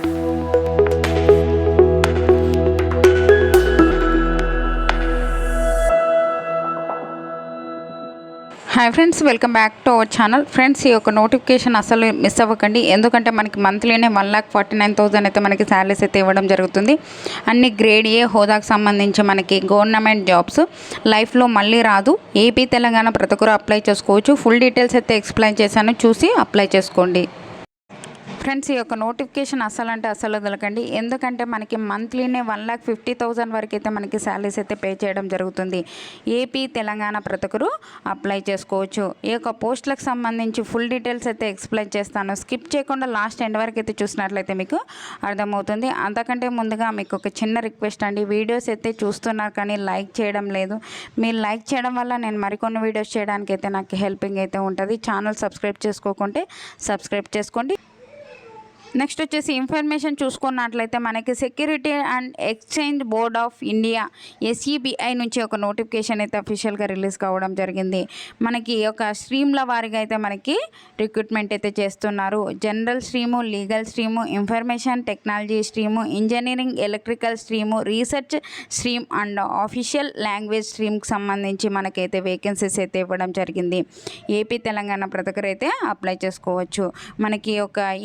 Hi friends, welcome back to our channel. Friends, ఈ యొక్క notification అసలు మిస్ అవ్వకండి. ఎందుకంటే మనకి మంత్లీనే 1,49,000 అయితే మనకి శాలరీస్ అయితే ఇవ్వడం జరుగుతుంది. అన్ని గ్రేడ్ ఏ హోదాకు సంబంధించి మనకి గవర్నమెంట్ జాబ్స్ లైఫ్లో మళ్ళీ రాదు. ఏపీ తెలంగాణ ప్రతి ఒక్కరు అప్లై చేసుకోవచ్చు. ఫుల్ డీటెయిల్స్ అయితే ఎక్స్ప్లెయిన్ చేశాను, చూసి అప్లై చేసుకోండి. ఫ్రెండ్స్, ఈ యొక్క నోటిఫికేషన్ అసలు వదలకండి. ఎందుకంటే మనకి మంత్లీనే 1,50,000 వరకు అయితే మనకి శాలరీస్ అయితే పే చేయడం జరుగుతుంది. ఏపీ తెలంగాణ ప్రతి ఒక్కరు అప్లై చేసుకోవచ్చు. ఈ యొక్క పోస్టులకు సంబంధించి ఫుల్ డీటెయిల్స్ అయితే ఎక్స్ప్లెయిన్ చేస్తాను. స్కిప్ చేయకుండా లాస్ట్ ఎండ్ వరకు అయితే చూసినట్లయితే మీకు అర్థమవుతుంది. అంతకంటే ముందుగా మీకు ఒక చిన్న రిక్వెస్ట్ అండి. వీడియోస్ అయితే చూస్తున్నారు కానీ లైక్ చేయడం లేదు. మీరు లైక్ చేయడం వల్ల నేను మరికొన్ని వీడియోస్ చేయడానికి అయితే నాకు హెల్పింగ్ అయితే ఉంటుంది. ఛానల్ సబ్స్క్రైబ్ చేసుకోకుంటే సబ్స్క్రైబ్ చేసుకోండి. నెక్స్ట్ వచ్చేసి ఇన్ఫర్మేషన్ చూసుకున్నట్లయితే మనకి security and exchange board of India SEBI నుంచి ఒక నోటిఫికేషన్ అయితే అఫీషియల్గా రిలీజ్ కావడం జరిగింది. మనకి ఒక స్ట్రీమ్ల వారిగా అయితే మనకి రిక్రూట్మెంట్ అయితే చేస్తున్నారు. General stream, legal stream, information technology stream, engineering electrical stream, research stream and official language స్ట్రీమ్కి సంబంధించి మనకైతే వేకెన్సీస్ అయితే ఇవ్వడం జరిగింది. ఏపీ తెలంగాణ ప్రతి ఒక్కరు అయితే అప్లై చేసుకోవచ్చు. మనకి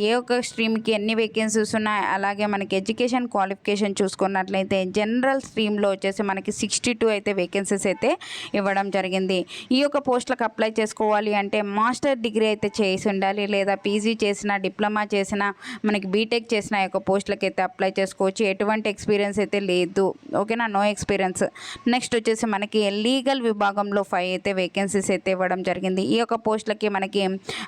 ఏ ఒక్క స్ట్రీమ్ ఎన్ని వేకెన్సీస్ ఉన్నాయి, అలాగే మనకి ఎడ్యుకేషన్ క్వాలిఫికేషన్ చూసుకున్నట్లయితే జనరల్ స్ట్రీమ్లో వచ్చేసి మనకి 62 అయితే వేకెన్సీస్ అయితే ఇవ్వడం జరిగింది. ఈ యొక్క పోస్టులకు అప్లై చేసుకోవాలి అంటే మాస్టర్ డిగ్రీ అయితే చేసి ఉండాలి, లేదా PG చేసిన, డిప్లొమా చేసిన, మనకి బీటెక్ చేసిన యొక్క పోస్టులకు అయితే అప్లై చేసుకోవచ్చు. ఎటువంటి ఎక్స్పీరియన్స్ అయితే లేదు, ఓకేనా, నో ఎక్స్పీరియన్స్. నెక్స్ట్ వచ్చేసి మనకి లీగల్ విభాగంలో 5 అయితే వేకెన్సీస్ అయితే ఇవ్వడం జరిగింది. ఈ యొక్క పోస్టులకి మనకి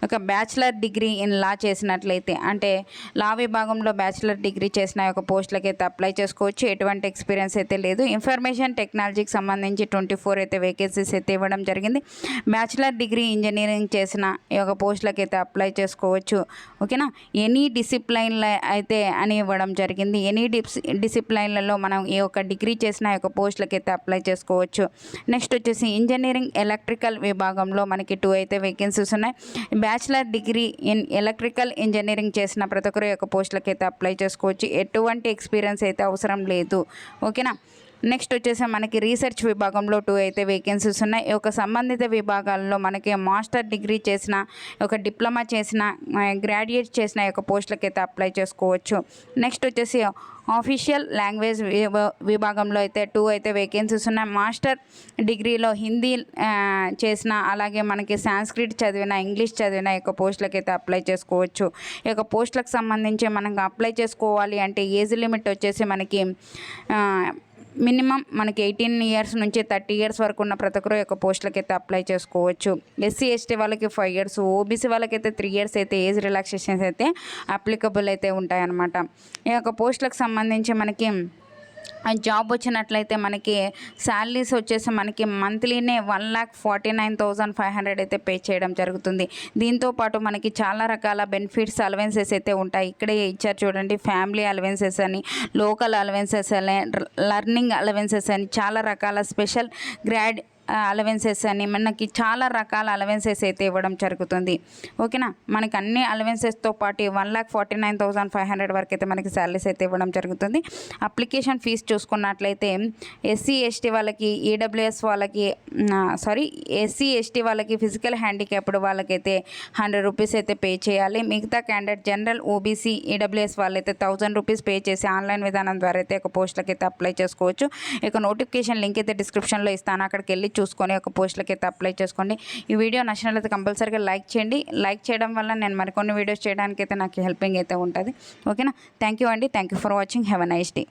ఒక బ్యాచిలర్ డిగ్రీ ఇన్ లా చేసినట్లయితే, అంటే లా విభాగంలో బ్యాచిలర్ డిగ్రీ చేసిన ఒక పోస్టులకి అయితే అప్లై చేసుకోవచ్చు. ఎటువంటి ఎక్స్పీరియన్స్ అయితే లేదు. ఇన్ఫర్మేషన్ టెక్నాలజీకి సంబంధించి 24 అయితే వేకెన్సీస్ అయితే ఇవ్వడం జరిగింది. బ్యాచిలర్ డిగ్రీ ఇంజనీరింగ్ చేసిన ఈ యొక్క పోస్టులకి అయితే అప్లై చేసుకోవచ్చు, ఓకేనా. ఎనీ డిసిప్లైన్లో అయితే అని ఇవ్వడం జరిగింది. ఎనీ డిసిప్లైన్లలో మనం ఈ యొక్క డిగ్రీ చేసిన యొక్క పోస్టులకి అయితే అప్లై చేసుకోవచ్చు. నెక్స్ట్ వచ్చేసి ఇంజనీరింగ్ ఎలక్ట్రికల్ విభాగంలో మనకి 2 అయితే వేకెన్సీస్ ఉన్నాయి. Bachelor degree in electrical engineering చేసిన ప్రతి ఒక్కరు యొక్క పోస్టులకి అయితే అప్లై చేసుకోవచ్చు. ఎటువంటి ఎక్స్పీరియన్స్ అయితే అవసరం లేదు, ఓకేనా. నెక్స్ట్ వచ్చేసి మనకి రీసెర్చ్ విభాగంలో 2 అయితే వేకెన్సీస్ ఉన్నాయి. ఈ యొక్క సంబంధిత విభాగాల్లో మనకి మాస్టర్ డిగ్రీ చేసిన, ఒక డిప్లొమా చేసిన, గ్రాడ్యుయేట్ చేసిన యొక్క పోస్టులకి అయితే అప్లై చేసుకోవచ్చు. నెక్స్ట్ వచ్చేసి ఆఫీషియల్ లాంగ్వేజ్ విభాగంలో అయితే 2 అయితే వేకెన్సీస్ ఉన్నాయి. మాస్టర్ డిగ్రీలో హిందీ చేసిన, అలాగే మనకి సాంస్క్రిట్ చదివిన, ఇంగ్లీష్ చదివిన యొక్క పోస్టులకి అయితే అప్లై చేసుకోవచ్చు. ఈ యొక్క పోస్టులకు సంబంధించి మనం అప్లై చేసుకోవాలి అంటే ఏజ్ లిమిట్ వచ్చేసి మనకి మినిమం మనకి 18 ఇయర్స్ నుంచి 30 ఇయర్స్ వరకు ఉన్న ప్రతి ఒక్కరు యొక్క పోస్టులకి అయితే అప్లై చేసుకోవచ్చు. SC/ST వాళ్ళకి 5 ఇయర్స్, OBC వాళ్ళకైతే 3 ఇయర్స్ అయితే ఏజ్ రిలాక్సేషన్స్ అయితే అప్లికబుల్ అయితే ఉంటాయన్నమాట. ఈ యొక్క పోస్టులకు సంబంధించి మనకి జాబ్ వచ్చినట్లయితే మనకి శాలరీస్ వచ్చేసి మనకి మంత్లీనే 1,49,500 అయితే పే చేయడం జరుగుతుంది. దీంతోపాటు మనకి చాలా రకాల బెనిఫిట్స్, అలవెన్సెస్ అయితే ఉంటాయి. ఇక్కడే ఇచ్చారు చూడండి, ఫ్యామిలీ అలవెన్సెస్ అని, లోకల్ అలవెన్సెస్ అని, లర్నింగ్ అలవెన్సెస్ అని, చాలా రకాల స్పెషల్ గ్రాడ్ అలవెన్సెస్ అని, మనకి చాలా రకాల అలవెన్సెస్ అయితే ఇవ్వడం జరుగుతుంది, ఓకేనా. మనకి అన్ని అలవెన్సెస్తో పాటు 1,49,500 వరకు అయితే మనకి శాలరీస్ అయితే ఇవ్వడం జరుగుతుంది. అప్లికేషన్ ఫీజు చూసుకున్నట్లయితే SC/ST వాళ్ళకి, EWS వాళ్ళకి, SC/ST వాళ్ళకి, ఫిజికల్ హ్యాండిక్యాప్డ్ వాళ్ళకైతే 100 రూపీస్ అయితే పే చేయాలి. మిగతా క్యాండిడేట్ జనరల్, OBC, EWS వాళ్ళైతే 1000 రూపీస్ పే చేసి ఆన్లైన్ విధానం ద్వారా అయితే ఒక పోస్టులకి అయితే అప్లై చేసుకోవచ్చు. ఇక నోటిఫికేషన్ లింక్ అయితే డిస్క్రిప్షన్లో ఇస్తాను, అక్కడికి వెళ్ళి చూసుకొని ఒక పోస్టులకి అయితే అప్లై చేసుకోండి. ఈ వీడియో నచ్చినట్లయితే కంపల్సరీగా లైక్ చేయండి. లైక్ చేయడం వల్ల నేను మరికొన్ని వీడియోస్ చేయడానికి అయితే నాకు హెల్పింగ్ అయితే ఉంటుంది, ఓకేనా. థ్యాంక్ యూ అండి. Thank you for watching. Have a nice day.